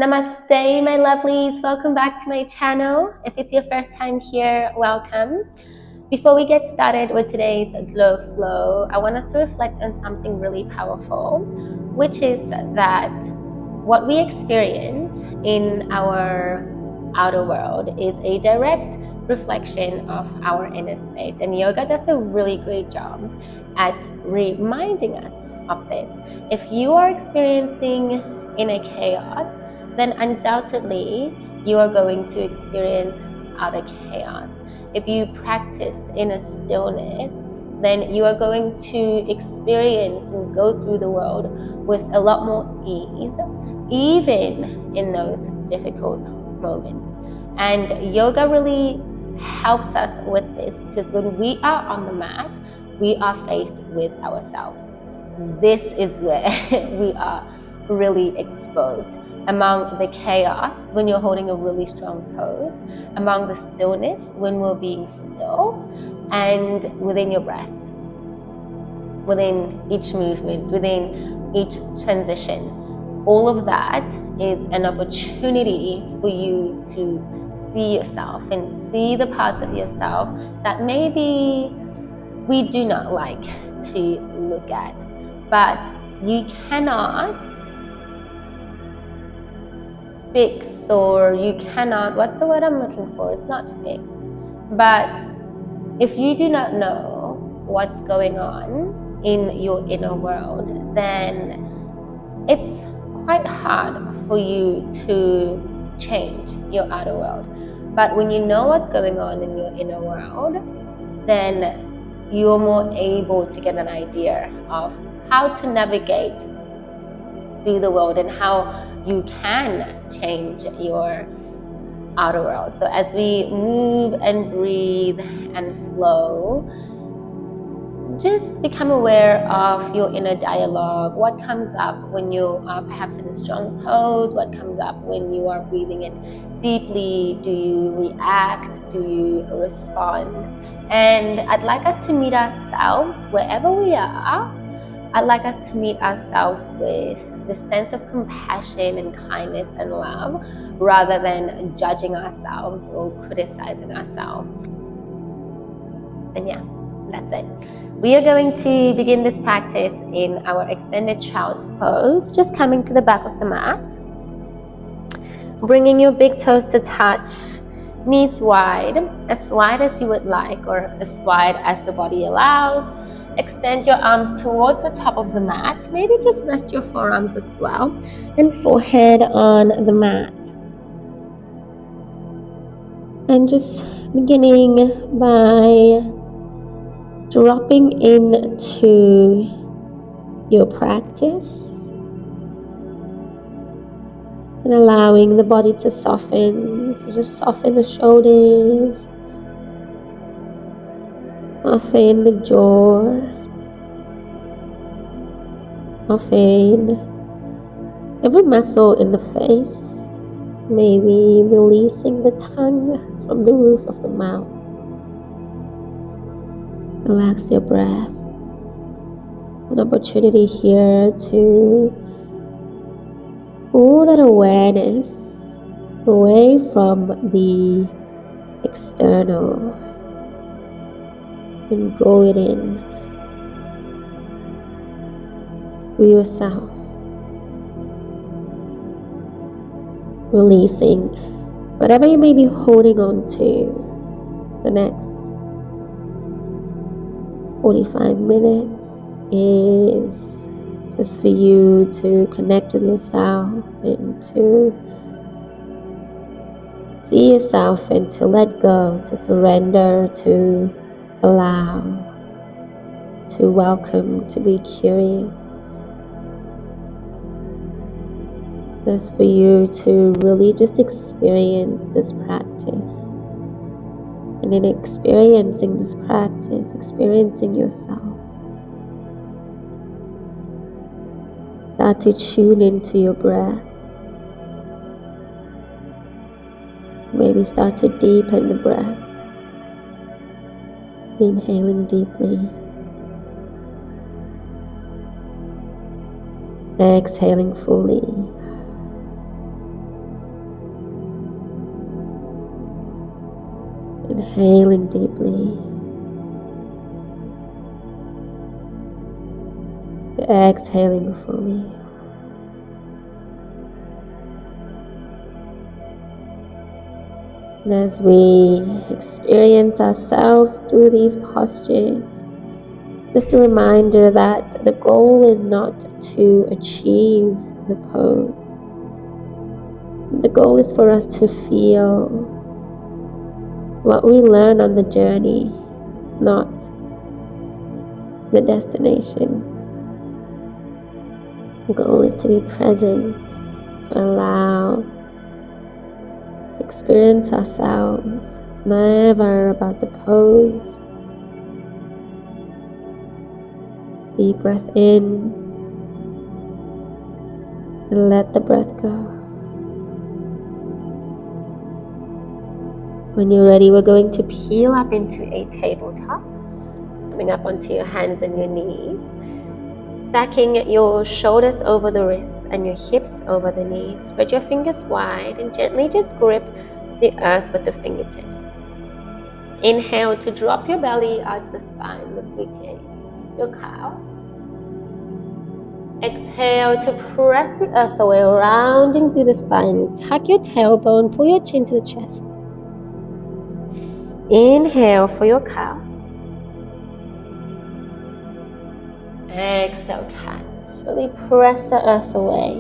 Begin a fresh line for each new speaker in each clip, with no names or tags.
Namaste, my lovelies. Welcome back to my channel. If it's your first time here, welcome. Before we get started with today's Glow Flow, I want us to reflect on something really powerful, which is that what we experience in our outer world is a direct reflection of our inner state. And yoga does a really great job at reminding us of this. If you are experiencing inner chaos, then undoubtedly you are going to experience outer chaos. If you practice inner stillness, then you are going to experience and go through the world with a lot more ease, even in those difficult moments. And yoga really helps us with this, because when we are on the mat, we are faced with ourselves. This is where we are really exposed. Among the chaos, when you're holding a really strong pose, among the stillness, when we're being still, and within your breath, within each movement, within each transition. All of that is an opportunity for you to see yourself and see the parts of yourself that maybe we do not like to look at. But you cannot fix, or you cannot, what's the word I'm looking for? It's not fix. But if you do not know what's going on in your inner world, then it's quite hard for you to change your outer world. But when you know what's going on in your inner world, then you're more able to get an idea of how to navigate through the world and how you can change your outer world. So as we move and breathe and flow, just become aware of your inner dialogue. What comes up when you are perhaps in a strong pose? What comes up when you are breathing in deeply? Do you react? Do you respond? And I'd like us to meet ourselves wherever we are. I'd like us to meet ourselves with the sense of compassion and kindness and love, rather than judging ourselves or criticizing ourselves. And yeah, that's it. We are going to begin this practice in our extended child's pose, just coming to the back of the mat, bringing your big toes to touch, knees wide as you would like, or as wide as the body allows. Extend your arms towards the top of the mat. Maybe just rest your forearms as well, and forehead on the mat. And just beginning by dropping into your practice and allowing the body to soften. So just soften the shoulders, soften the jaw, soften every muscle in the face, maybe releasing the tongue from the roof of the mouth. Relax your breath. An opportunity here to pull that awareness away from the external and draw it in to yourself. Releasing whatever you may be holding on to. The next 45 minutes is just for you to connect with yourself and to see yourself and to let go, to surrender, to allow, to welcome, to be curious. Just for you to really just experience this practice. And in experiencing this practice, experiencing yourself, start to tune into your breath. Maybe start to deepen the breath. Inhaling deeply. Exhaling fully. Inhaling deeply. Exhaling fully. And as we experience ourselves through these postures, just a reminder that the goal is not to achieve the pose. The goal is for us to feel what we learn on the journey. It's not the destination. The goal is to be present, to allow, experience ourselves. It's never about the pose. Deep breath in and let the breath go. When you're ready, we're going to peel up into a tabletop, coming up onto your hands and your knees, stacking your shoulders over the wrists and your hips over the knees. Spread your fingers wide and gently just grip the earth with the fingertips. Inhale to drop your belly, arch the spine, lift your gaze, your cow. Exhale to press the earth away, rounding through the spine. Tuck your tailbone, pull your chin to the chest. Inhale for your cow. Exhale, cat. Really press the earth away.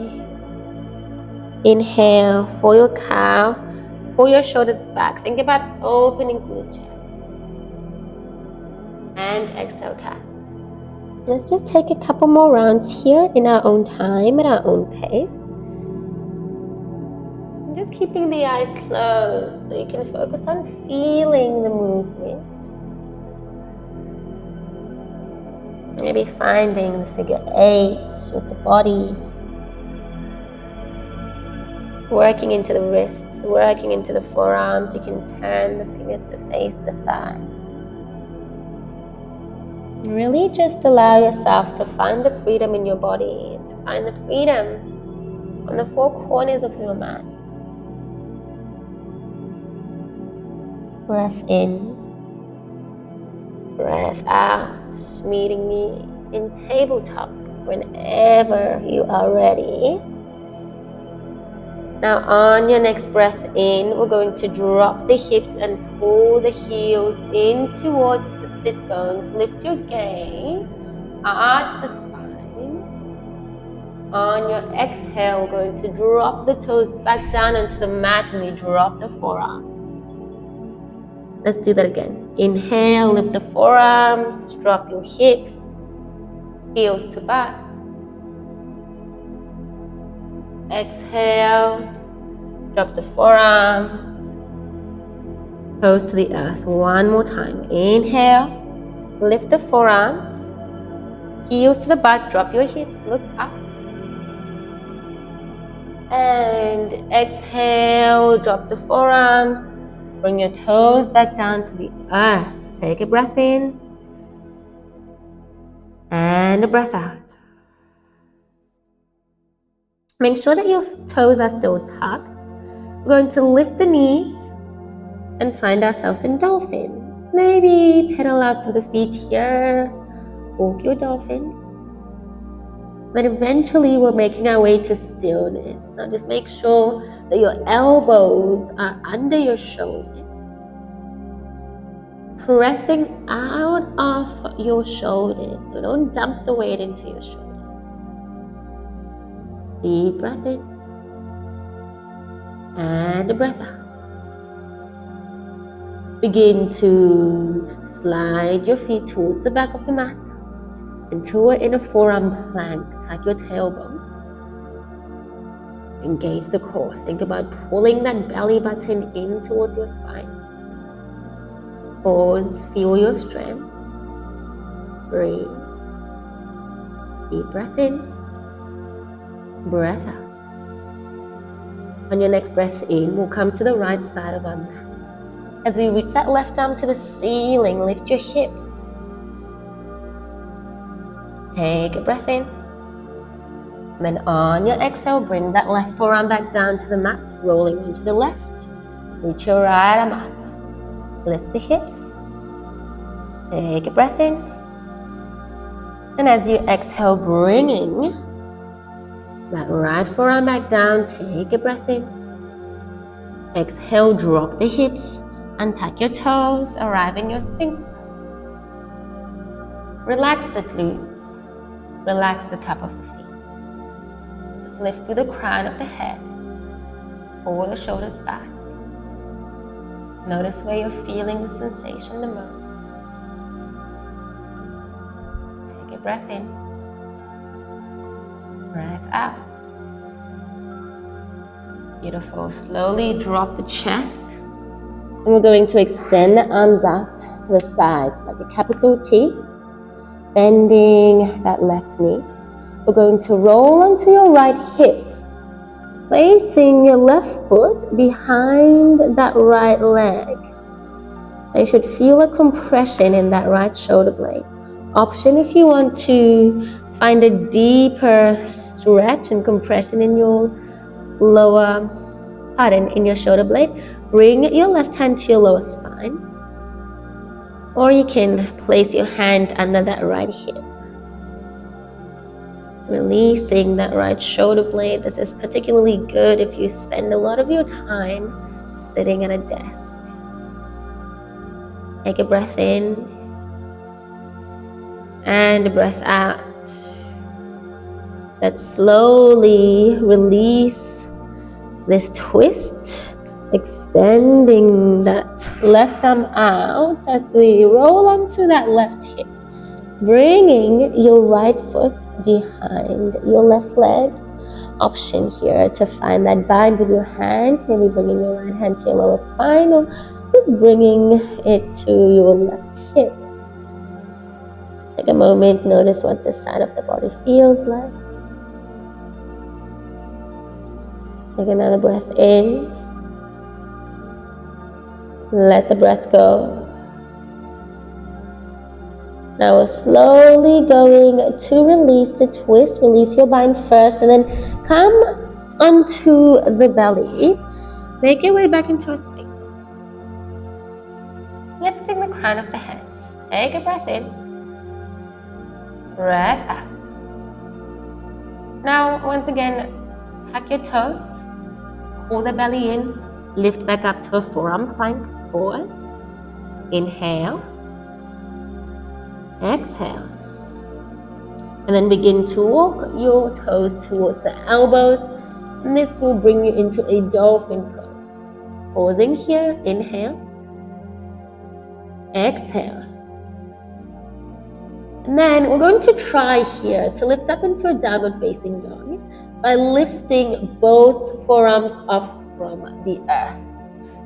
Inhale for your cow. Pull your shoulders back. Think about opening through the chest. And exhale, cat. Let's just take a couple more rounds here in our own time, at our own pace. And just keeping the eyes closed so you can focus on feeling the movement. Maybe finding the figure 8 with the body. Working into the wrists, working into the forearms. You can turn the fingers to face the thighs. Really just allow yourself to find the freedom in your body, and to find the freedom on the 4 corners of your mat. Breath in, breath out, meeting me in tabletop whenever you are ready. Now on your next breath in, we're going to drop the hips and pull the heels in towards the sit bones. Lift your gaze, arch the spine. On your exhale, we're going to drop the toes back down onto the mat and we drop the forearms. Let's do that again. Inhale, lift the forearms, drop your hips, heels to butt. Exhale, drop the forearms, toes to the earth. One more time. Inhale, lift the forearms, heels to the butt, drop your hips, look up. And exhale, drop the forearms, bring your toes back down to the earth. Take a breath in and a breath out. Make sure that your toes are still tucked. We're going to lift the knees and find ourselves in dolphin. Maybe pedal out through the feet here, walk your dolphin. But eventually we're making our way to stillness. Now just make sure that your elbows are under your shoulders. Pressing out of your shoulders. So don't dump the weight into your shoulders. Deep breath in and a breath out. Begin to slide your feet towards the back of the mat until we're in a forearm plank. Tuck your tailbone. Engage the core. Think about pulling that belly button in towards your spine. Pause, feel your strength. Breathe. Deep breath in. Breath out. On your next breath in, we'll come to the right side of our mat. As we reach that left arm to the ceiling, lift your hips. Take a breath in. And then on your exhale, bring that left forearm back down to the mat, rolling onto the left. Reach your right arm up. Lift the hips. Take a breath in. And as you exhale, bringing that right forearm back down, take a breath in. Exhale, drop the hips and tuck your toes, arrive in your Sphinx pose. Relax the glutes, relax the top of the feet. Just lift through the crown of the head, pull the shoulders back. Notice where you're feeling the sensation the most. Take a breath in, breath out. Beautiful. Slowly drop the chest. And we're going to extend the arms out to the sides like a capital T. Bending that left knee. We're going to roll onto your right hip, placing your left foot behind that right leg. You should feel a compression in that right shoulder blade. Option if you want to find a deeper stretch and compression in your in your shoulder blade. Bring your left hand to your lower spine. Or you can place your hand under that right hip. Releasing that right shoulder blade. This is particularly good if you spend a lot of your time sitting at a desk. Take a breath in and a breath out. Let's slowly release this twist, extending that left arm out as we roll onto that left hip, bringing your right foot behind your left leg. Option here to find that bind with your hand, maybe bringing your right hand to your lower spine or just bringing it to your left hip. Take a moment, notice what this side of the body feels like. Take another breath in. Let the breath go. Now we're slowly going to release the twist. Release your bind first and then come onto the belly. Make your way back into a Sphinx. Lifting the crown of the head. Take a breath in. Breath out. Now, once again, tuck your toes. Pull the belly in. Lift back up to a forearm plank. Pause. Inhale. Exhale. And then begin to walk your toes towards the elbows. And this will bring you into a dolphin pose. Pausing here. Inhale. Exhale. And then we're going to try here to lift up into a downward facing dog by lifting both forearms off from the earth.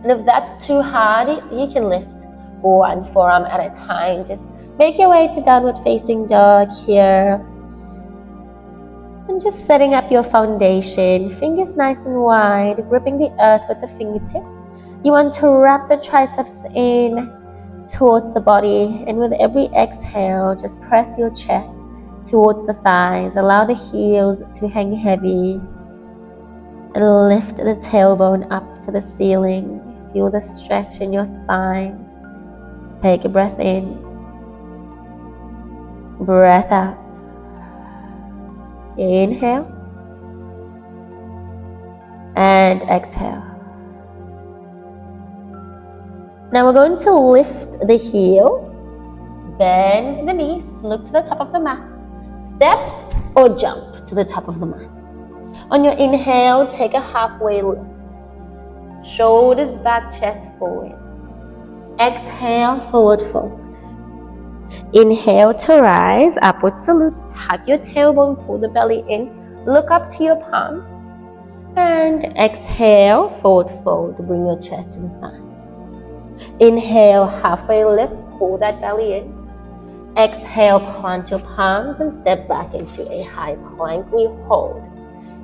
And if that's too hard, you can lift one forearm at a time. Just make your way to downward facing dog here. And just setting up your foundation, fingers nice and wide, gripping the earth with the fingertips. You want to wrap the triceps in towards the body, and with every exhale, just press your chest towards the thighs. Allow the heels to hang heavy and lift the tailbone up to the ceiling. Feel the stretch in your spine. Take a breath in. Breath out. Inhale. And exhale. Now we're going to lift the heels. Bend the knees. Look to the top of the mat. Step or jump to the top of the mat. On your inhale, take a halfway lift. Shoulders back, chest forward. Exhale, forward fold. Inhale to rise, upward salute. Tuck your tailbone, pull the belly in. Look up to your palms. And exhale, forward fold. Bring your chest to the side. Inhale, halfway lift. Pull that belly in. Exhale, plant your palms and step back into a high plank. We hold.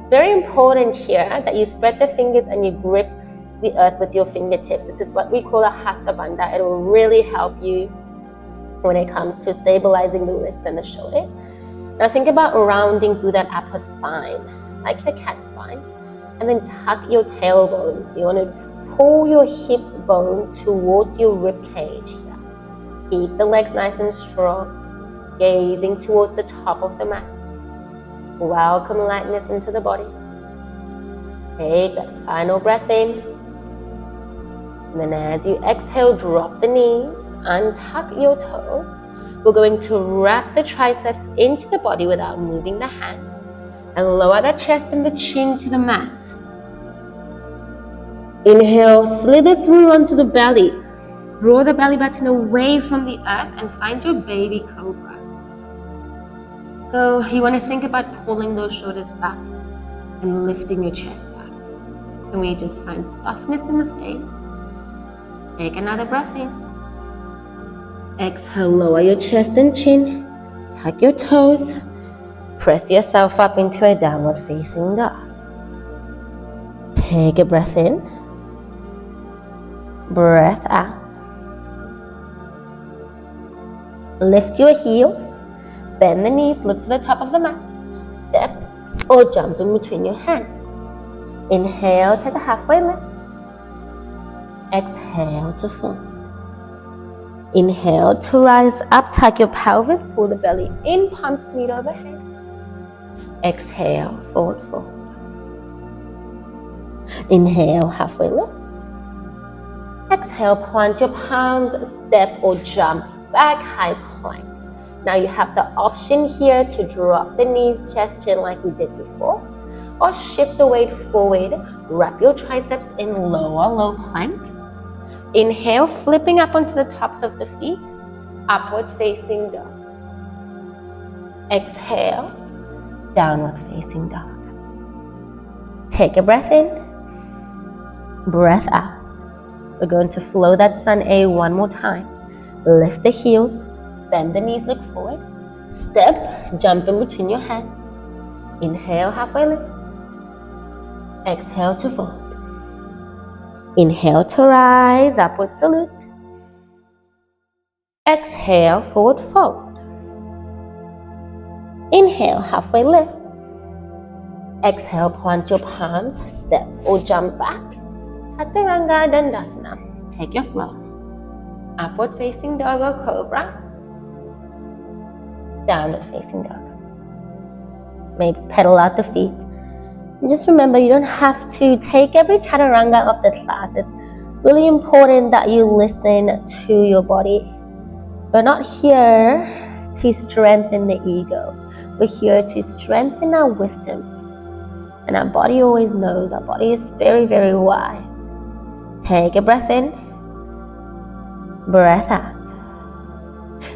Very important here that you spread the fingers and you grip the earth with your fingertips. This is what we call a hasta bandha. It will really help you when it comes to stabilizing the wrists and the shoulders. Now think about rounding through that upper spine, like your cat spine, and then tuck your tailbone. So you want to pull your hip bone towards your rib cage here. Keep the legs nice and strong, gazing towards the top of the mat. Welcome lightness into the body. Take that final breath in. And then as you exhale, drop the knees, untuck your toes. We're going to wrap the triceps into the body without moving the hands. And lower the chest and the chin to the mat. Inhale, slither through onto the belly. Draw the belly button away from the earth and find your baby cobra. So you want to think about pulling those shoulders back and lifting your chest up. Can we just find softness in the face? Take another breath in. Exhale, lower your chest and chin. Tuck your toes. Press yourself up into a downward facing dog. Take a breath in. Breath out. Lift your heels. Bend the knees. Look to the top of the mat. Step or jump in between your hands. Inhale, take a halfway lift. Exhale to fold. Inhale to rise up. Tuck your pelvis. Pull the belly in. Palms meet overhead. Exhale, forward fold. Inhale, halfway lift. Exhale, plant your palms, step or jump back, high plank. Now you have the option here to drop the knees, chest, chin like we did before, or shift the weight forward, wrap your triceps in lower, low plank. Inhale, flipping up onto the tops of the feet, upward facing dog. Exhale, downward facing dog. Take a breath in, breath out. We're going to flow that sun A one more time. Lift the heels, bend the knees, look forward. Step, jump in between your hands. Inhale, halfway lift. Exhale to fold. Inhale to rise, upward salute. Exhale, forward fold. Inhale, halfway lift. Exhale, plant your palms, step or jump back. Chaturanga Dandasana. Take your flow. Upward facing dog or cobra. Downward facing dog. Maybe pedal out the feet. And just remember, you don't have to take every chaturanga of the class. It's really important that you listen to your body. We're not here to strengthen the ego. We're here to strengthen our wisdom. And our body always knows. Our body is very, very wise. Take a breath in. Breath out.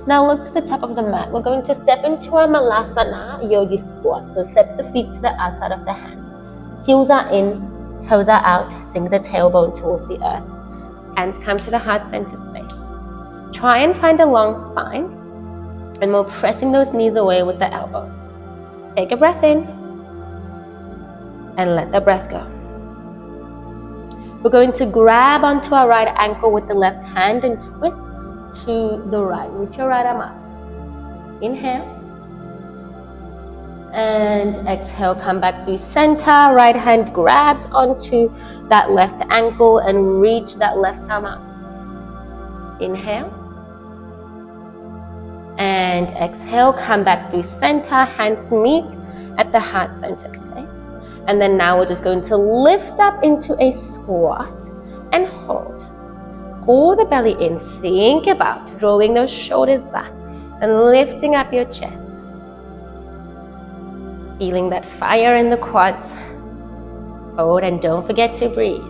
Now look to the top of the mat. We're going to step into our Malasana yogi squat. So step the feet to the outside of the hands. Heels are in, toes are out. Sink the tailbone towards the earth. Hands come to the heart center space. Try and find a long spine. And we're pressing those knees away with the elbows. Take a breath in. And let the breath go. We're going to grab onto our right ankle with the left hand and twist to the right. Reach your right arm up. Inhale. And exhale, come back through center. Right hand grabs onto that left ankle and reach that left arm up. Inhale. And exhale, come back through center. Hands meet at the heart center space. And then now we're just going to lift up into a squat and hold. Pull the belly in. Think about drawing those shoulders back and lifting up your chest. Feeling that fire in the quads. Hold and don't forget to breathe.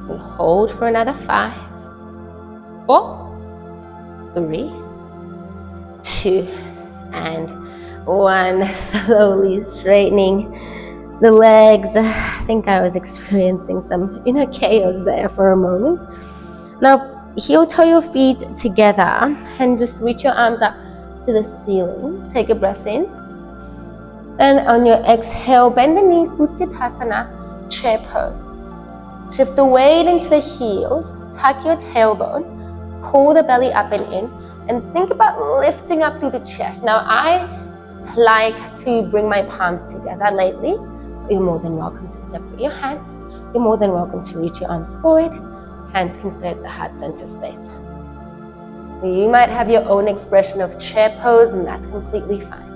We hold for another 5, 4, 3, 2, and 1. Slowly straightening the legs. I think I was experiencing some inner chaos there for a moment. Now heel toe your feet together and just reach your arms up to the ceiling. Take a breath in. And on your exhale, bend the knees, Utkatasana, chair pose. Shift the weight into the heels, tuck your tailbone, pull the belly up and in, and think about lifting up through the chest. Now I like to bring my palms together lately. You're more than welcome to separate your hands. you're more than welcome to reach your arms forward. Hands can stay at the heart center space. You might have your own expression of chair pose, and that's completely fine.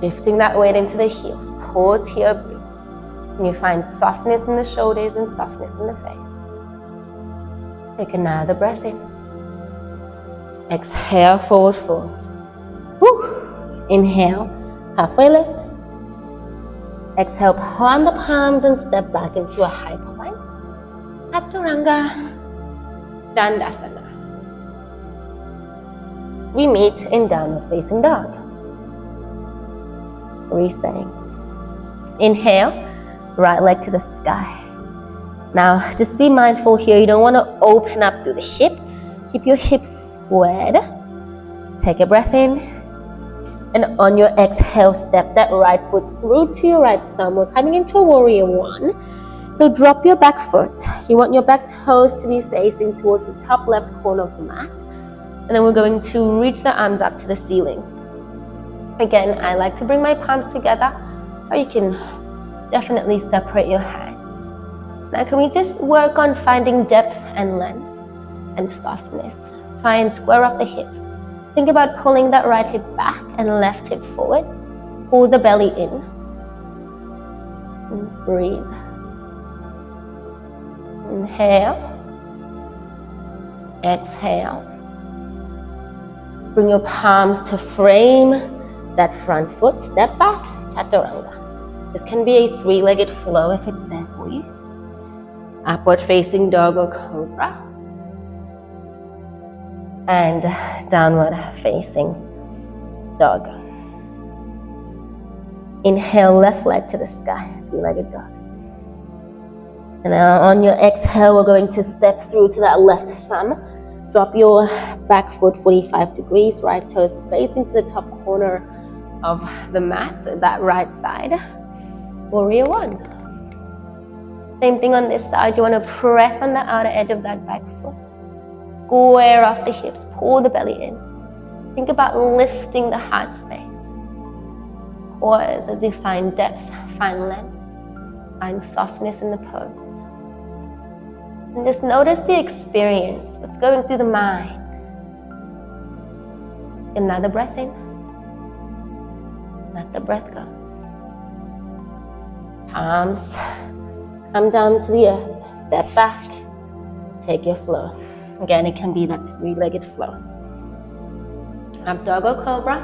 Shifting that weight into the heels. Pause here, breathe. And you find softness in the shoulders and softness in the face. Take another breath in. Exhale, forward fold. Woo. Inhale, halfway lift. Exhale, plant the palms and step back into a high plank. Chaturanga Dandasana. We meet in downward facing dog. Resetting. Inhale, right leg to the sky. Now, just be mindful here, you don't want to open up through the hip. Keep your hips squared. Take a breath in. And on your exhale, step that right foot through to your right thumb. We're coming into a warrior one. So drop your back foot. You want your back toes to be facing towards the top left corner of the mat. And then we're going to reach the arms up to the ceiling. Again, I like to bring my palms together, or you can definitely separate your hands. Now can we just work on finding depth and length and softness? Try and square up the hips. Think about pulling that right hip back and left hip forward. Pull the belly in. And breathe. Inhale. Exhale. Bring your palms to frame that front foot. Step back. Chaturanga. This can be a three-legged flow if it's there for you. Upward facing dog or cobra. And downward facing dog. Inhale, left leg to the sky, three-legged dog. And now on your exhale, we're going to step through to that left thumb. Drop your back foot 45 degrees, right toes facing to the top corner of the mat, so that right side. Warrior one. Same thing on this side, you want to press on the outer edge of that back foot. Square off the hips, pull the belly in. Think about lifting the heart space. Pause as you find depth, find length, find softness in the pose. And just notice the experience, what's going through the mind. Another breath in. Let the breath go. Palms come down to the earth. Step back. Take your flow. Again, it can be that three-legged flow. Up dog or cobra.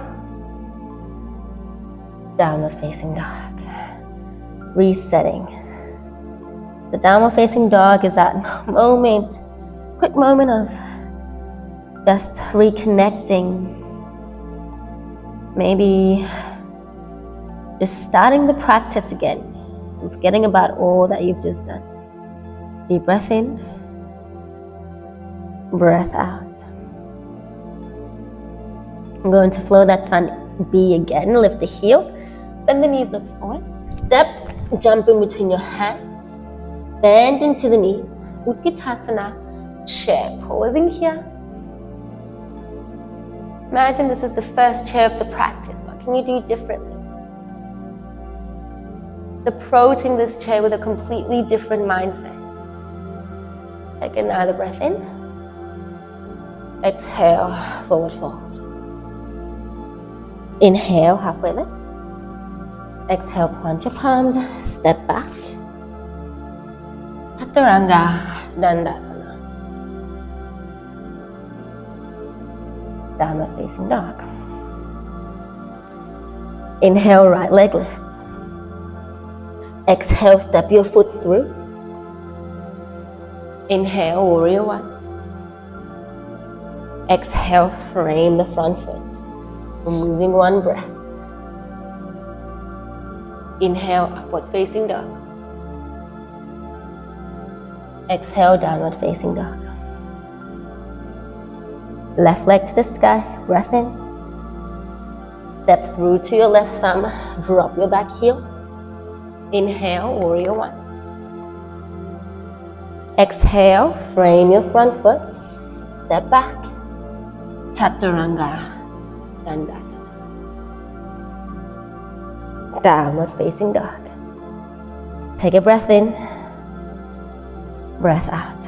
Downward facing dog. Resetting. The downward facing dog is that moment, quick moment of just reconnecting. Maybe just starting the practice again and forgetting about all that you've just done. Deep breath in, breath out. I'm going to flow that sun B again. Lift the heels, bend the knees, look forward. Step, jump in between your hands. Bend into the knees. Utkatasana, chair. Pausing here. Imagine this is the first chair of the practice. What can you do differently? Approaching this chair with a completely different mindset. Take another breath in. Exhale, forward fold. Inhale, halfway lift. Exhale, plant your palms, step back. Chaturanga Dandasana. Downward facing dog. Inhale, right leg lifts. Exhale, step your foot through. Inhale, warrior one. Exhale, frame the front foot. Removing one breath. Inhale, upward facing dog. Exhale, downward facing dog. Left leg to the sky, breath in. Step through to your left thumb, drop your back heel. Inhale, warrior one. Exhale, frame your front foot. Step back. Chaturanga Dandasana. Downward facing dog. Take a breath in, breath out.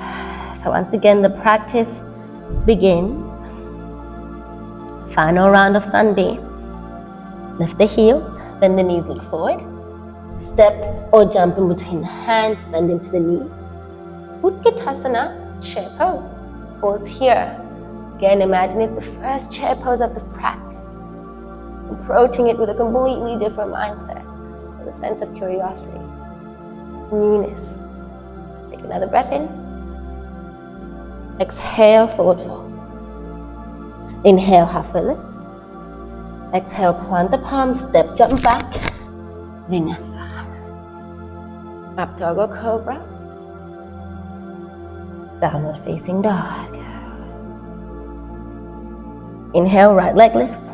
So once again, the practice begins. Final round of Sunday. Lift the heels, bend the knees, look forward. Step or jump in between the hands, bend into the knees. Utkatasana, chair pose. Pause here. Again, imagine it's the first chair pose of the practice. Approaching it with a completely different mindset, with a sense of curiosity, newness. Take another breath in. Exhale, forward fold. Inhale, halfway lift. Exhale, plant the palms, step, jump back. Vinyasa. Up dog or cobra. Downward facing dog. Inhale, right leg lifts.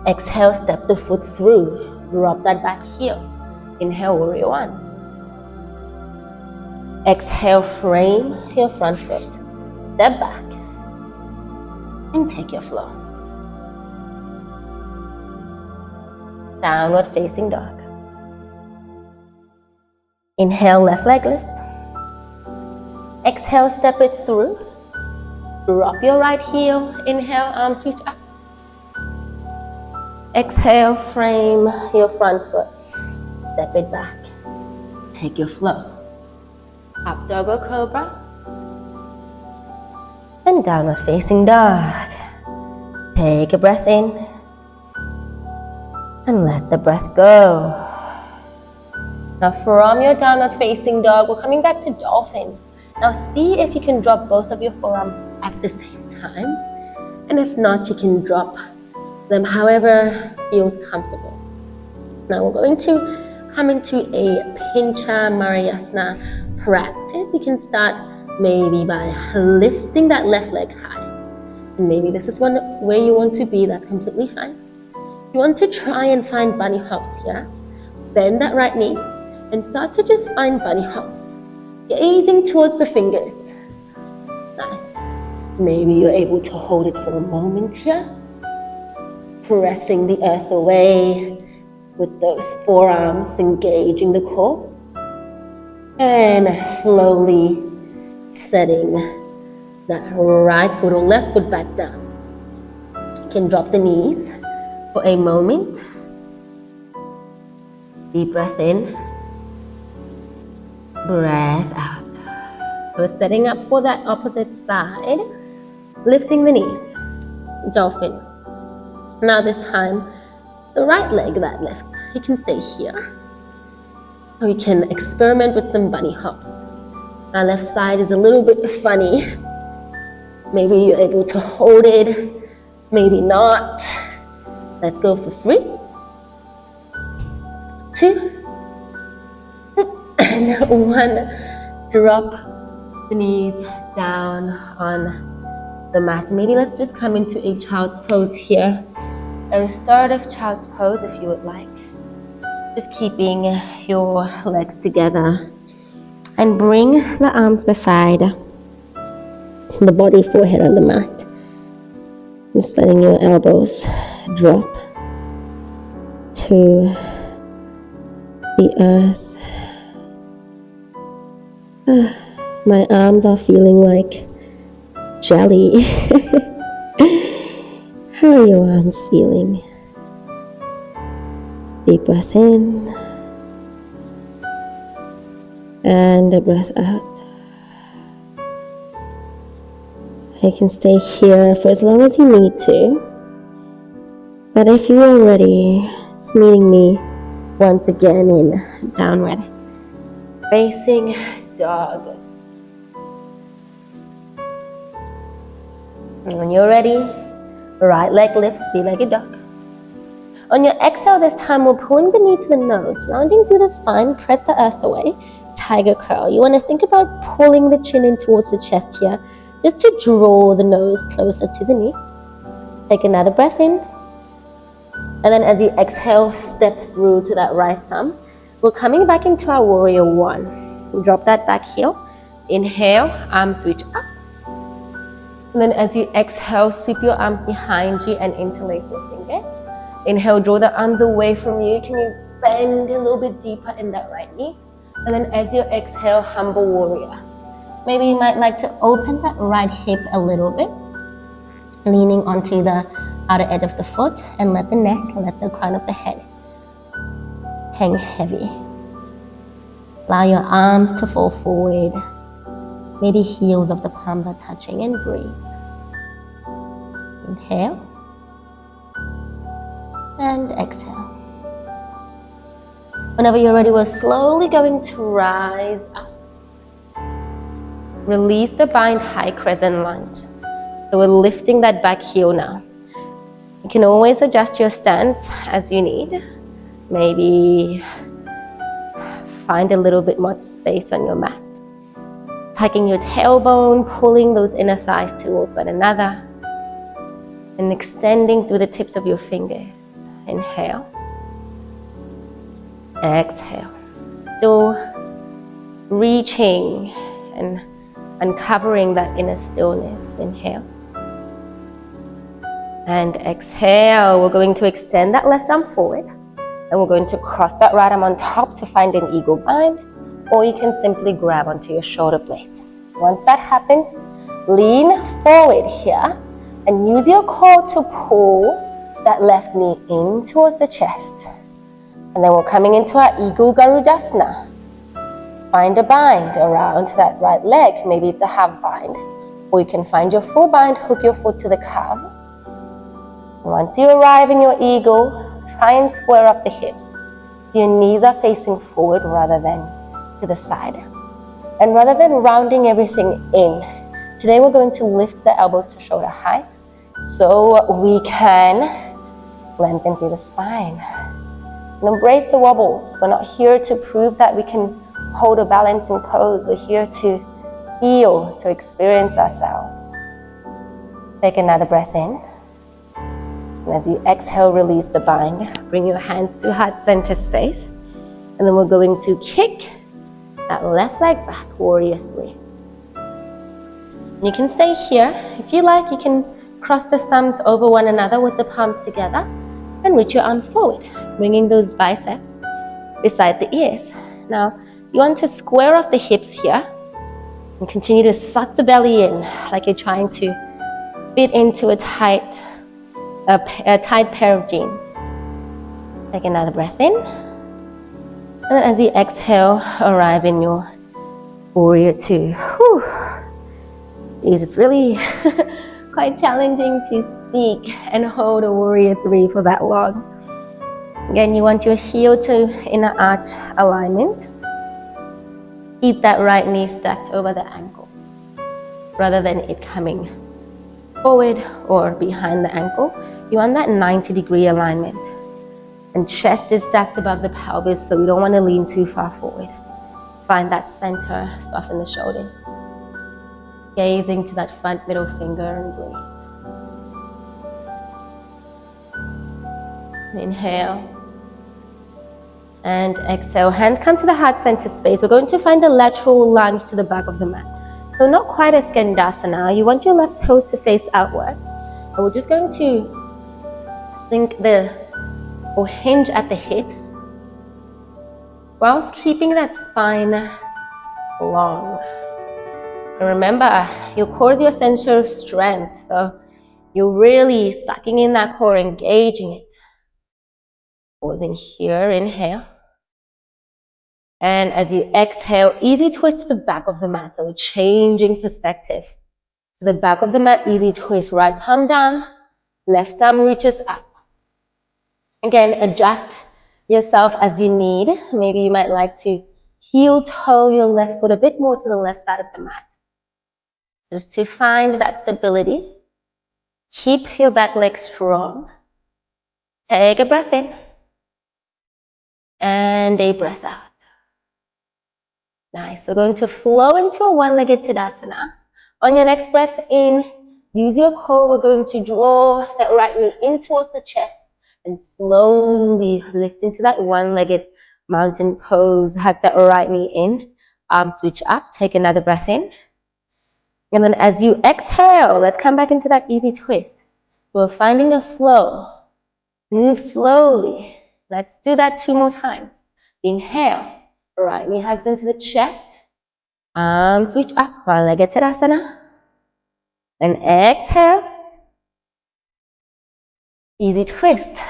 Exhale, step the foot through. Drop that back heel. Inhale, warrior one. Exhale, frame your front foot. Step back. And take your flow. Downward facing dog. Inhale, left leg lifts. Exhale, step it through. Drop your right heel. Inhale, arms reach up. Exhale, frame your front foot. Step it back. Take your flow. Up dog or cobra. And downward facing dog. Take a breath in. And let the breath go. Now from your downward facing dog, we're coming back to dolphin. Now see if you can drop both of your forearms at the same time. And if not, you can drop them however feels comfortable. Now we're going to come into a Pincha Mayurasana practice. You can start maybe by lifting that left leg high. And maybe this is one where you want to be, that's completely fine. You want to try and find bunny hops here. Bend that right knee and start to just find bunny hops. Gazing towards the fingers. Nice. Maybe you're able to hold it for a moment here. Pressing the earth away with those forearms, engaging the core. And slowly setting that right foot or left foot back down. You can drop the knees for a moment. Deep breath in. Breath out. We're setting up for that opposite side. Lifting the knees. Dolphin. Now this time, the right leg that lifts. You can stay here. Or you can experiment with some bunny hops. My left side is a little bit funny. Maybe you're able to hold it, maybe not. Let's go for 3, 2, and 1. Drop the knees down on the mat. Maybe let's just come into a child's pose here. A restorative child's pose if you would like. Just keeping your legs together. And bring the arms beside the body, forehead on the mat. Just letting your elbows drop to the earth. My arms are feeling like jelly. How are your arms feeling? Deep breath in. And a breath out. You can stay here for as long as you need to. But if you are ready, just meeting me once again in downward facing dog. And when you're ready, right leg lifts, three-legged dog. On your exhale this time, we're pulling the knee to the nose, rounding through the spine, press the earth away, tiger curl. You want to think about pulling the chin in towards the chest here, just to draw the nose closer to the knee. Take another breath in. And then as you exhale, step through to that right thumb. We're coming back into our warrior one. Drop that back heel. Inhale, arms reach up. And then as you exhale, sweep your arms behind you and interlace your fingers. Inhale, draw the arms away from you. Can you bend a little bit deeper in that right knee. And then as you exhale, humble warrior. Maybe you might like to open that right hip a little bit, leaning onto the outer edge of the foot, and let the neck, let the crown of the head hang heavy. Allow your arms to fall forward. Maybe heels of the palms are touching, and breathe. Inhale and exhale. Whenever you're ready, we're slowly going to rise up. Release the bind, high crescent lunge. So we're lifting that back heel now. You can always adjust your stance as you need. Maybe find a little bit more space on your mat. Tucking your tailbone, pulling those inner thighs towards one another, and extending through the tips of your fingers. Inhale. Exhale. So reaching and uncovering that inner stillness. Inhale. And exhale. We're going to extend that left arm forward, and we're going to cross that right arm on top to find an eagle bind, or you can simply grab onto your shoulder blades. Once that happens, lean forward here and use your core to pull that left knee in towards the chest. And then we're coming into our Eagle Garudasana. Find a bind around that right leg. Maybe it's a half bind, or you can find your full bind, hook your foot to the calf. Once you arrive in your eagle, try and square up the hips. Your knees are facing forward rather than to the side. And rather than rounding everything in, today we're going to lift the elbows to shoulder height so we can lengthen through the spine. And embrace the wobbles. We're not here to prove that we can hold a balancing pose. We're here to feel, to experience ourselves. Take another breath in. And as you exhale, release the bind. Bring your hands to heart center space. And then we're going to kick that left leg back, warrior three. You can stay here. If you like, you can cross the thumbs over one another with the palms together and reach your arms forward, bringing those biceps beside the ears. Now, you want to square off the hips here and continue to suck the belly in like you're trying to fit into a tight pair of jeans. Take another breath in. And then as you exhale, arrive in your warrior two. Whew. It's really quite challenging to speak and hold a warrior three for that long. Again, you want your heel to inner arch alignment. Keep that right knee stacked over the ankle rather than it coming forward or behind the ankle. You want that 90-degree alignment. And chest is stacked above the pelvis, so we don't want to lean too far forward. Just find that center, soften the shoulders. Gazing to that front middle finger and breathe. Inhale. And exhale. Hands come to the heart center space. We're going to find a lateral lunge to the back of the mat. So not quite a Skandasana. You want your left toes to face outwards. And we're just going to sink or hinge at the hips whilst keeping that spine long. And remember, your core is your center of strength, so you're really sucking in that core, engaging it. Pausing here, inhale. And as you exhale, easy twist to the back of the mat, so changing perspective. To the back of the mat, easy twist, right palm down, left arm reaches up. Again, adjust yourself as you need. Maybe you might like to heel toe your left foot a bit more to the left side of the mat. Just to find that stability. Keep your back leg strong. Take a breath in. And a breath out. Nice. We're going to flow into a one-legged Tadasana. On your next breath in, use your core. We're going to draw that right knee in towards the chest. And slowly lift into that one-legged mountain pose. Hug that right knee in. Arms reach up. Take another breath in. And then as you exhale, let's come back into that easy twist. We're finding a flow. Move slowly. Let's do that 2 more times. Inhale, right knee hugs into the chest. Arms reach up, one-legged Tadasana. And exhale. Easy twist.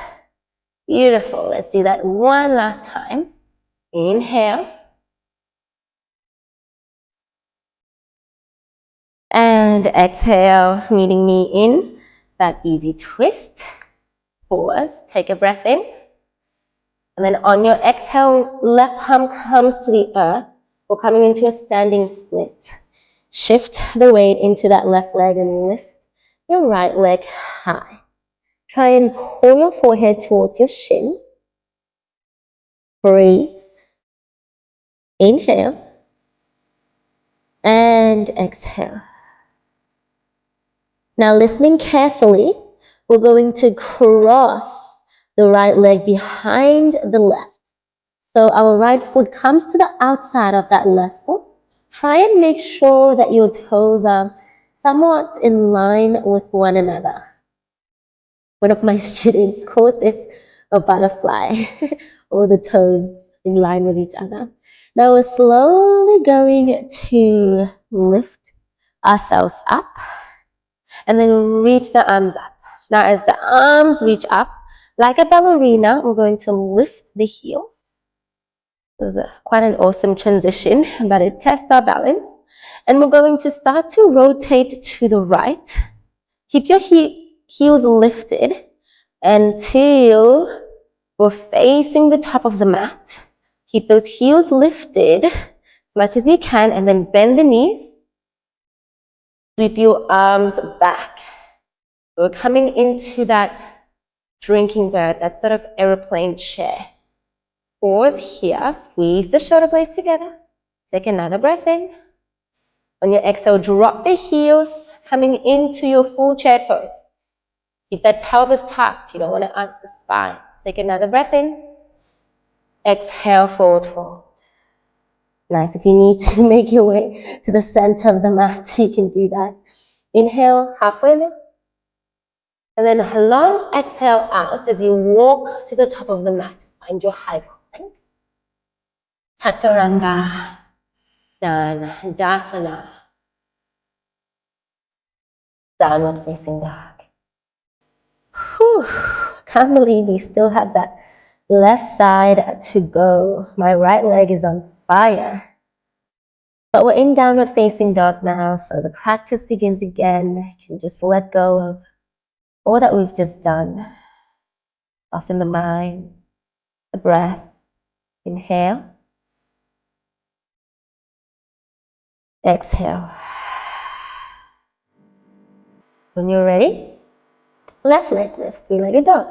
Beautiful. Let's do that one last time. Inhale. And exhale, meeting me in that easy twist. Pause, take a breath in. And then on your exhale, left palm comes to the earth. We're coming into a standing split. Shift the weight into that left leg and lift your right leg high. Try and pull your forehead towards your shin. Breathe. Inhale. And exhale. Now listening carefully, we're going to cross the right leg behind the left. So our right foot comes to the outside of that left foot. Try and make sure that your toes are somewhat in line with one another. One of my students called this a butterfly, or the toes in line with each other. Now we're slowly going to lift ourselves up and then reach the arms up. Now as the arms reach up, like a ballerina, we're going to lift the heels. This is quite an awesome transition, but it tests our balance. And we're going to start to rotate to the right. Keep your heels lifted until we're facing the top of the mat. Keep those heels lifted as much as you can, and then bend the knees. Sweep your arms back. We're coming into that drinking bird, that sort of aeroplane chair. Pause here, squeeze the shoulder blades together. Take another breath in. On your exhale, drop the heels, coming into your full chair pose. Keep that pelvis tucked. You don't want to arch the spine. Take another breath in. Exhale, forward fold. Nice. If you need to make your way to the center of the mat, you can do that. Inhale, halfway lift. And then a long exhale out as you walk to the top of the mat. Find your high plank. Chaturanga. Dasana. Downward facing dog. Whew. Can't believe we still have that left side to go. My right leg is on fire. But we're in downward facing dog now, so the practice begins again. You can just let go of all that we've just done. Soften the mind, the breath. Inhale. Exhale. When you're ready, left leg lift, three-legged dog.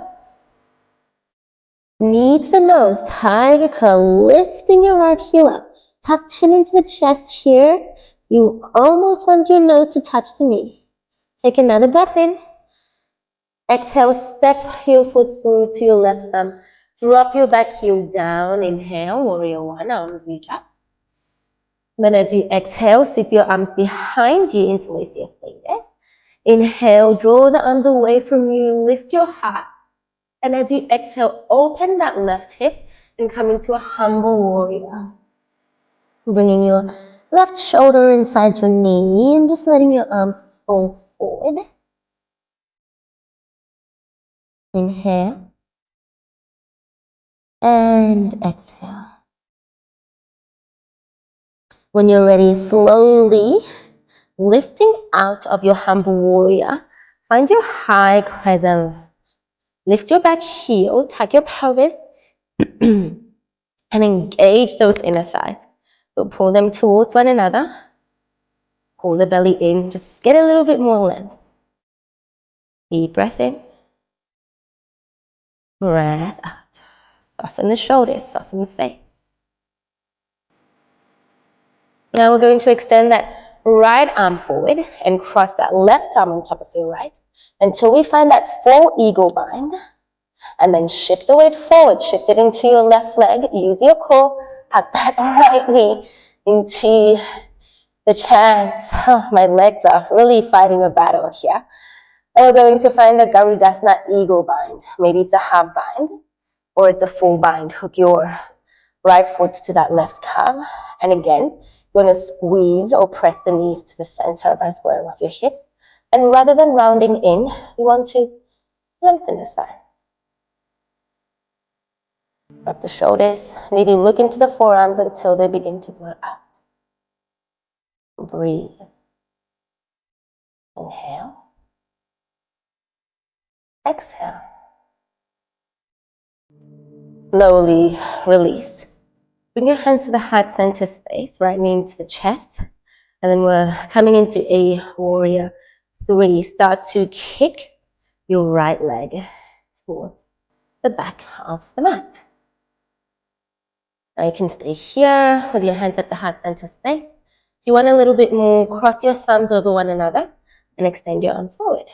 Knee to the nose, tiger curl, lifting your right heel up. Tuck chin into the chest here. You almost want your nose to touch the knee. Take another breath in. Exhale, step your foot through to your left thumb. Drop your back heel down. Inhale, warrior one, arms reach up. Then as you exhale, sweep your arms behind you, interlace your fingers. Inhale, draw the arms away from you, lift your heart. And as you exhale, open that left hip and come into a humble warrior. Bringing your left shoulder inside your knee and just letting your arms fall forward. Inhale. And exhale. When you're ready, slowly lifting out of your humble warrior, find your high crescent. Lift your back heel, tuck your pelvis, and engage those inner thighs. So pull them towards one another. Pull the belly in, just get a little bit more length. Deep breath in. Breath out. Soften the shoulders, soften the face. Now we're going to extend that right arm forward and cross that left arm on top of your right until we find that full eagle bind. And then shift the weight forward, shift it into your left leg, use your core, tuck that right knee into the chest. Oh, my legs are really fighting a battle here. And we're going to find the Garudasana eagle bind. Maybe it's a half bind, or it's a full bind. Hook your right foot to that left calf. And again, you're going to squeeze or press the knees to the center of our square of your hips. And rather than rounding in, you want to lengthen the spine. Up the shoulders. Maybe look into the forearms until they begin to blur out. Breathe. Inhale. Exhale. Slowly release. Bring your hands to the heart center space, right knee into the chest. And then we're coming into a warrior 3. Start to kick your right leg towards the back of the mat. Now you can stay here with your hands at the heart center space. If you want a little bit more, cross your thumbs over one another and extend your arms forward.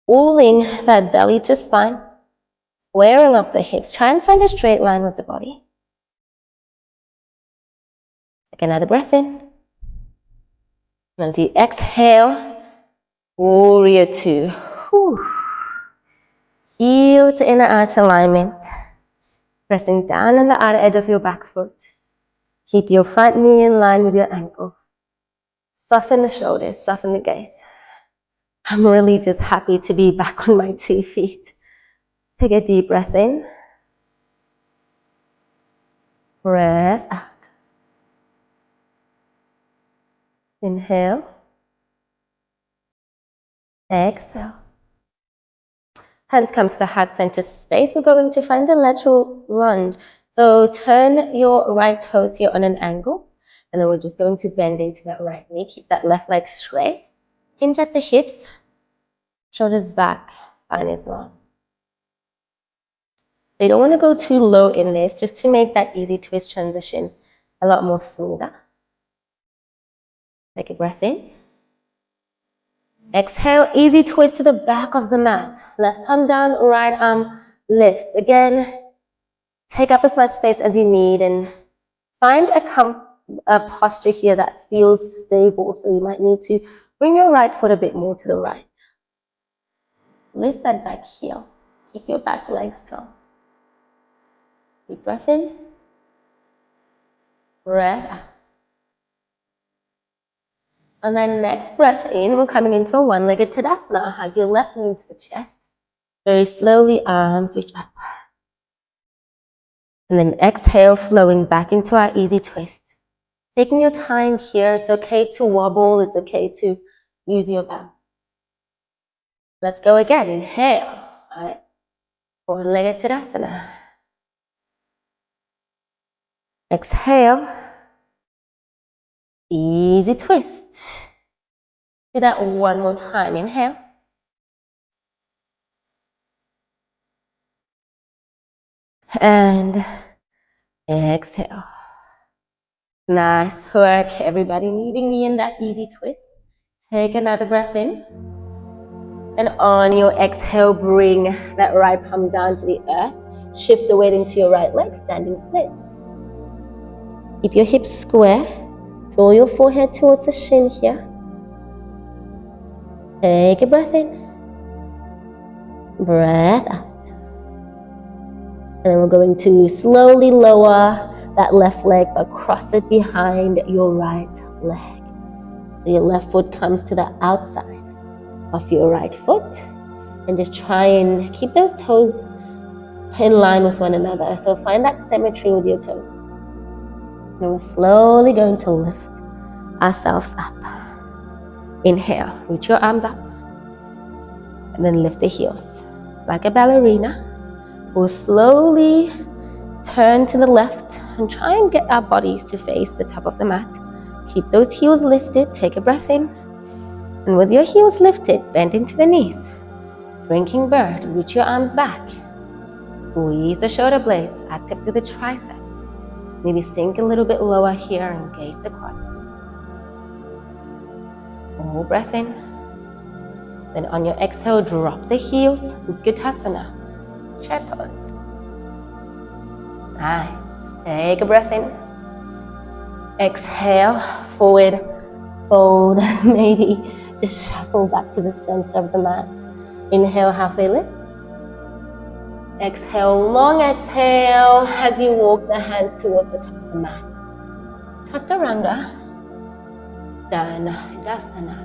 Pulling that belly to spine, squaring up the hips. Try and find a straight line with the body. Take another breath in. And as you exhale, warrior 2. Whew. Heel to inner arch alignment. Pressing down on the outer edge of your back foot. Keep your front knee in line with your ankle. Soften the shoulders, soften the gaze. I'm really just happy to be back on my 2 feet. Take a deep breath in. Breath out. Inhale. Exhale. Hands come to the heart center space. We're going to find a lateral lunge. So turn your right toes here on an angle. And then we're just going to bend into that right knee. Keep that left leg straight. Hinge at the hips. Shoulders back. Spine is long. So you don't want to go too low in this, just to make that easy twist transition a lot more smoother. Take a breath in. Exhale, easy twist to the back of the mat. Left palm down, right arm lifts. Again, take up as much space as you need and find a posture here that feels stable. So you might need to bring your right foot a bit more to the right. Lift that back heel. Keep your back leg strong. Deep breath in. Breath out. And then next breath in, we're coming into a one-legged Tadasana. Hug your left knee into the chest. Very slowly, arms reach up. And then exhale, flowing back into our easy twist. Taking your time here. It's okay to wobble. It's okay to use your back. Let's go again. Inhale. All right. One-legged Tadasana. Exhale. Easy twist. Do that one more time. Inhale. And exhale. Nice work, everybody. Meeting me in that easy twist. Take another breath in. And on your exhale, bring that right palm down to the earth. Shift the weight into your right leg, standing splits. Keep your hips square. Draw your forehead towards the shin here. Take a breath in. Breath out. And then we're going to slowly lower that left leg, but cross it behind your right leg. So your left foot comes to the outside of your right foot. And just try and keep those toes in line with one another. So find that symmetry with your toes. And we're slowly going to lift ourselves up. Inhale, reach your arms up. And then lift the heels. Like a ballerina. We'll slowly turn to the left and try and get our bodies to face the top of the mat. Keep those heels lifted. Take a breath in. And with your heels lifted, bend into the knees. Drinking bird, reach your arms back. Squeeze the shoulder blades, active through the triceps. Maybe sink a little bit lower here and engage the quads. One more breath in. Then on your exhale, drop the heels. Utkatasana. Chair pose. Nice. Take a breath in. Exhale, forward, fold. Maybe just shuffle back to the center of the mat. Inhale, halfway lift. Exhale, long exhale as you walk the hands towards the top of the mat. Chaturanga, Dhanasana,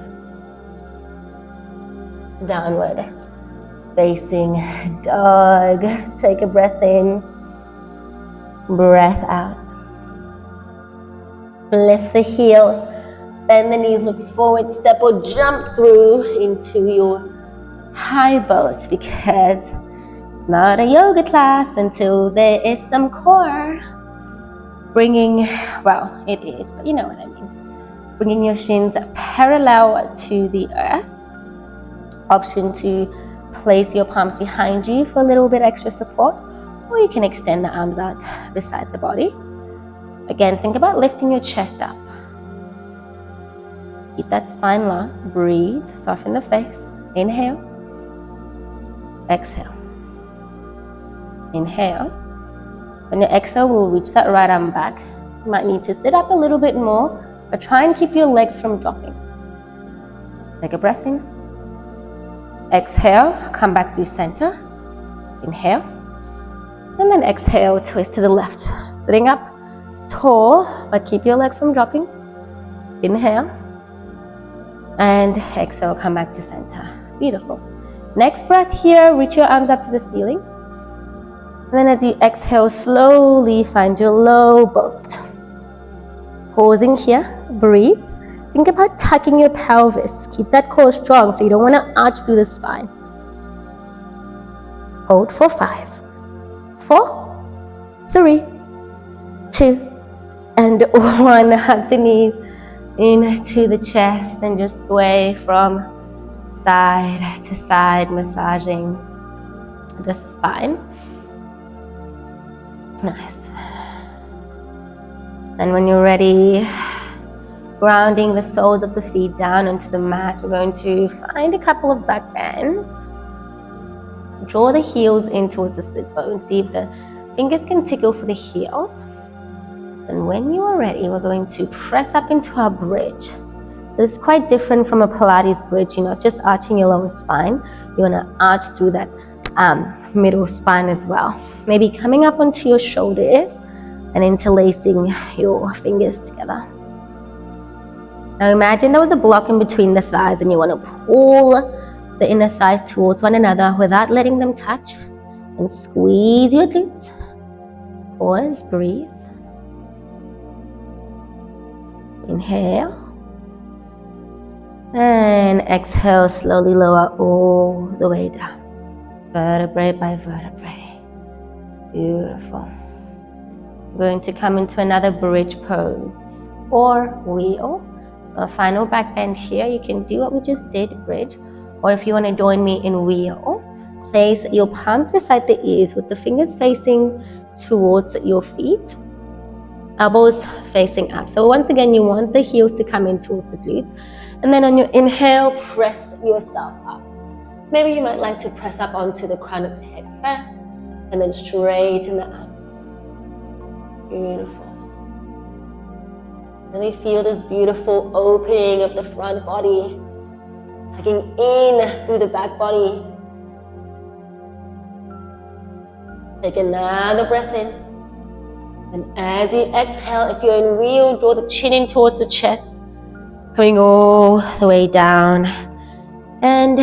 downward facing dog. Take a breath in, breath out. Lift the heels, bend the knees, look forward, step or jump through into your high boat, because it's not a yoga class until there is some core. Well, it is, but you know what I mean. Bringing your shins parallel to the earth. Option to place your palms behind you for a little bit extra support, or you can extend the arms out beside the body. Again, think about lifting your chest up. Keep that spine long. Breathe, soften the face. Inhale. Exhale. Inhale. On your exhale, we'll reach that right arm back. You might need to sit up a little bit more, but try and keep your legs from dropping. Take a breath in. Exhale, come back to center. Inhale. And then exhale, twist to the left. Sitting up tall, but keep your legs from dropping. Inhale. And exhale, come back to center. Beautiful. Next breath here, reach your arms up to the ceiling. And then as you exhale, slowly find your low boat. Pausing here, breathe. Think about tucking your pelvis. Keep that core strong so you don't want to arch through the spine. Hold for 5, 4, 3, 2, and 1. Hug the knees into the chest and just sway from side to side, massaging the spine. Nice. And when you're ready, grounding the soles of the feet down into the mat, we're going to find a couple of back bends. Draw the heels in towards the sit bone. See if the fingers can tickle for the heels. And when you are ready, we're going to press up into our bridge. So this is quite different from a Pilates bridge. You're not just arching your lower spine. You want to arch through that middle spine as well. Maybe coming up onto your shoulders and interlacing your fingers together. Now imagine there was a block in between the thighs and you want to pull the inner thighs towards one another without letting them touch, and squeeze your glutes. Pause, breathe. Inhale. And exhale, slowly lower all the way down. Vertebrae by vertebrae. Beautiful. We're going to come into another bridge pose or wheel. So a final back bend here. You can do what we just did, bridge. Or if you want to join me in wheel, place your palms beside the ears with the fingers facing towards your feet. Elbows facing up. So once again, you want the heels to come in towards the glutes. And then on your inhale, press yourself up. Maybe you might like to press up onto the crown of the head first, and then straighten the arms. Beautiful. Really feel this beautiful opening of the front body, tucking in through the back body. Take another breath in. And as you exhale, if you're in wheel, draw the chin in towards the chest, coming all the way down. And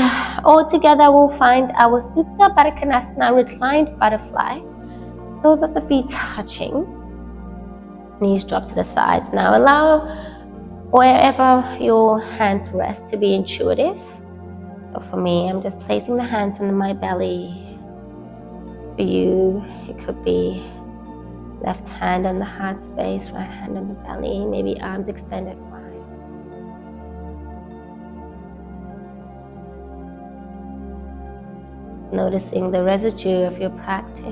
all together we'll find our Supta Baddha Konasana, reclined butterfly. Soles of the feet touching. Knees drop to the sides. Now allow wherever your hands rest to be intuitive. So for me, I'm just placing the hands under my belly. For you, it could be left hand on the heart space, right hand on the belly, maybe arms extended wide. Noticing the residue of your practice.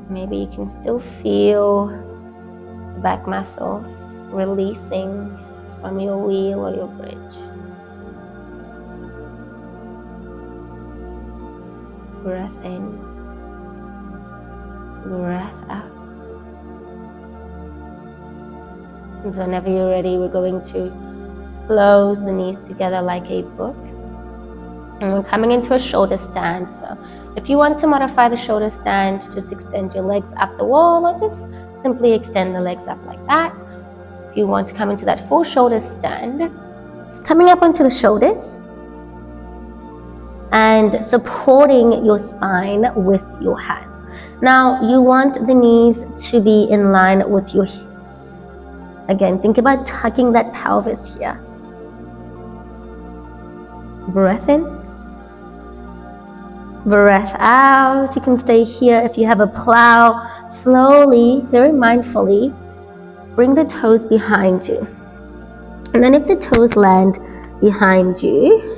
Maybe you can still feel the back muscles releasing from your wheel or your bridge. Breath in, breath out. And whenever you're ready, we're going to close the knees together like a book. And we're coming into a shoulder stand. So if you want to modify the shoulder stand, just extend your legs up the wall, or just simply extend the legs up like that. If you want to come into that full shoulder stand, coming up onto the shoulders and supporting your spine with your hands. Now you want the knees to be in line with your hips. Again, think about tucking that pelvis here. Breath in, breath out. You can stay here. If you have a plow, slowly, very mindfully, bring the toes behind you. And then if the toes land behind you,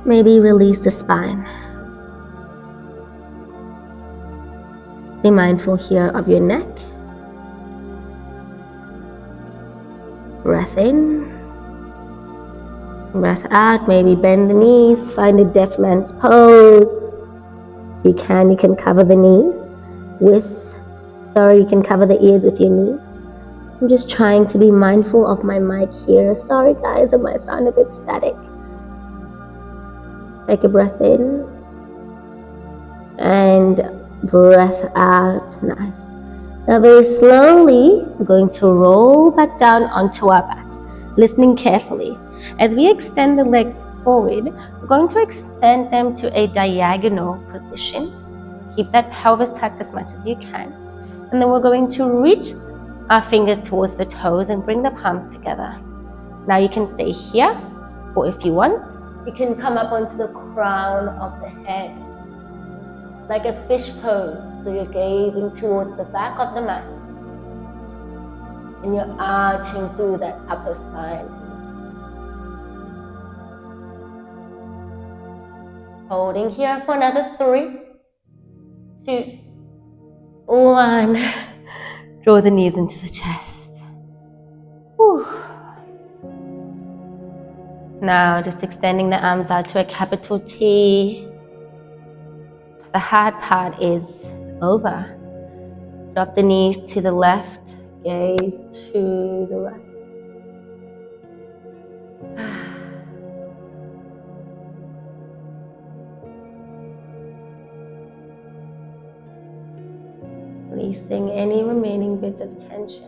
maybe release the spine. Be mindful here of your neck. Breath in, breath out. Maybe bend the knees, find a deaf man's pose. You can cover the knees you can cover the ears with your knees. I'm just trying to be mindful of my mic here. Sorry guys, it might sound a bit static. Take a breath in and breath out. Nice. Now very slowly, we're going to roll back down onto our backs, listening carefully. As we extend the legs forward, we're going to extend them to a diagonal position. Keep that pelvis tucked as much as you can. And then we're going to reach our fingers towards the toes and bring the palms together. Now you can stay here, or if you want, you can come up onto the crown of the head, like a fish pose. So you're gazing towards the back of the mat, and you're arching through that upper spine. Holding here for another 3, 2, 1. Draw the knees into the chest. Whew. Now just extending the arms out to a capital T. The hard part is over. Drop the knees to the left, gaze to the right. Releasing any remaining bits of tension.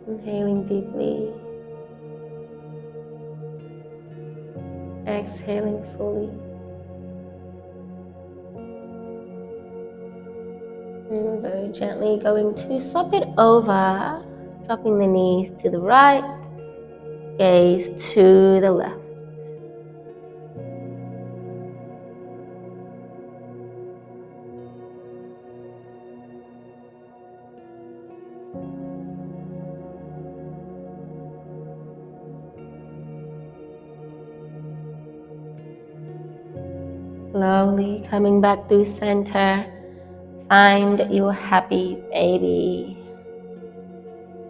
Inhaling deeply. Exhaling fully. And very gently going to swap it over, dropping the knees to the right, gaze to the left. Slowly coming back through center, find your happy baby.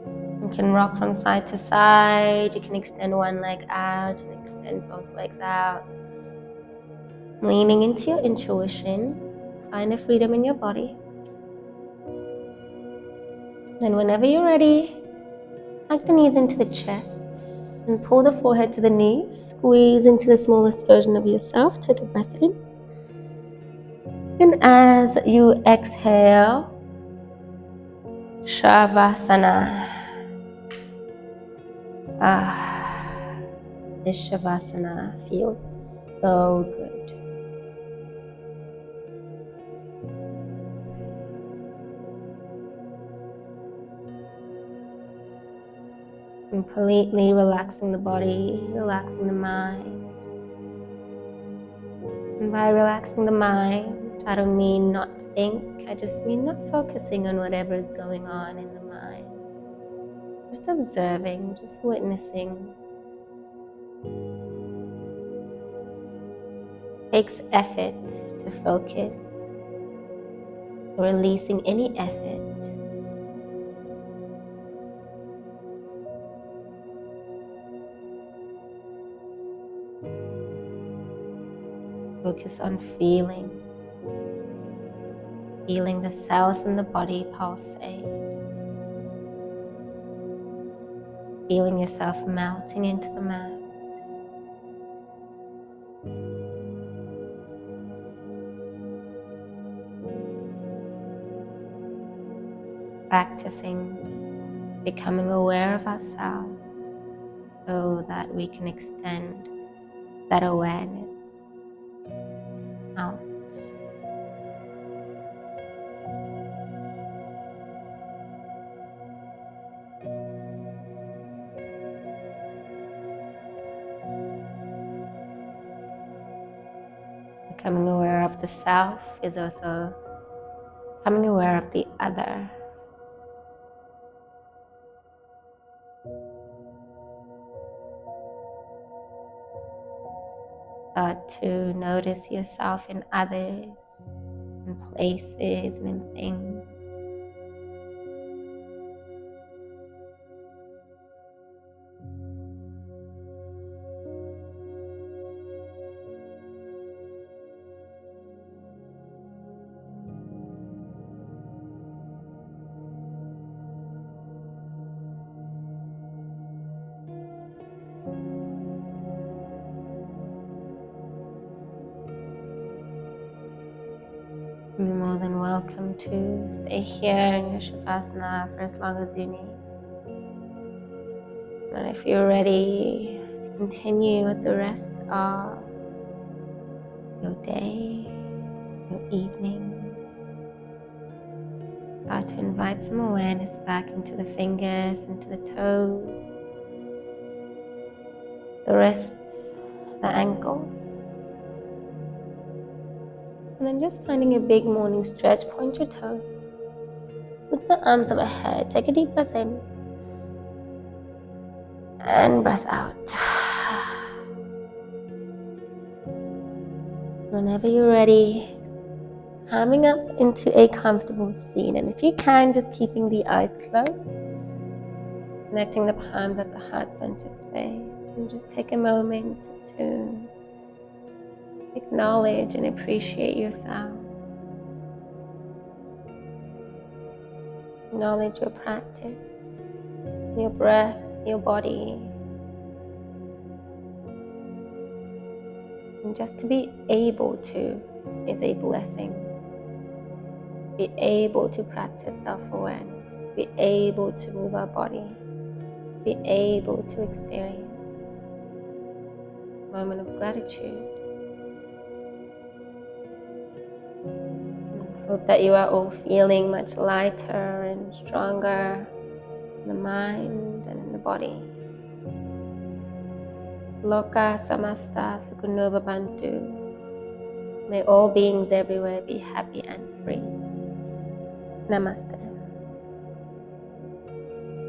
You can rock from side to side, you can extend one leg out and extend both legs out. Leaning into your intuition, find a freedom in your body. Then whenever you're ready, tuck the knees into the chest and pull the forehead to the knees. Squeeze into the smallest version of yourself. Take a breath in. And as you exhale, Shavasana. This Shavasana feels so good. Completely relaxing the body, relaxing the mind. And by relaxing the mind, I don't mean not think, I just mean not focusing on whatever is going on in the mind. Just observing, just witnessing. It takes effort to focus, releasing any effort. Focus on feeling the cells in the body pulsate. feeling yourself melting into the mat. Practicing becoming aware of ourselves so that we can extend that awareness out. Becoming aware of the self is also becoming aware of the other. Start to notice yourself in others, in places, and in things. You're more than welcome to stay here in your Shavasana for as long as you need. And if you're ready to continue with the rest of your day, your evening, start to invite some awareness back into the fingers, into the toes, the wrists, the ankles. And then just finding a big morning stretch, point your toes. Lift the arms overhead, take a deep breath in. And breath out. Whenever you're ready, coming up into a comfortable seat. And if you can, just keeping the eyes closed. Connecting the palms at the heart center space. And just take a moment to acknowledge and appreciate yourself. Acknowledge your practice, your breath, your body. And just to be able to is a blessing. Be able to practice self-awareness. To be able to move our body. To be able to experience a moment of gratitude. I hope that you are all feeling much lighter and stronger in the mind and in the body. Loka samasta sukhino bhavantu. May all beings everywhere be happy and free. Namaste.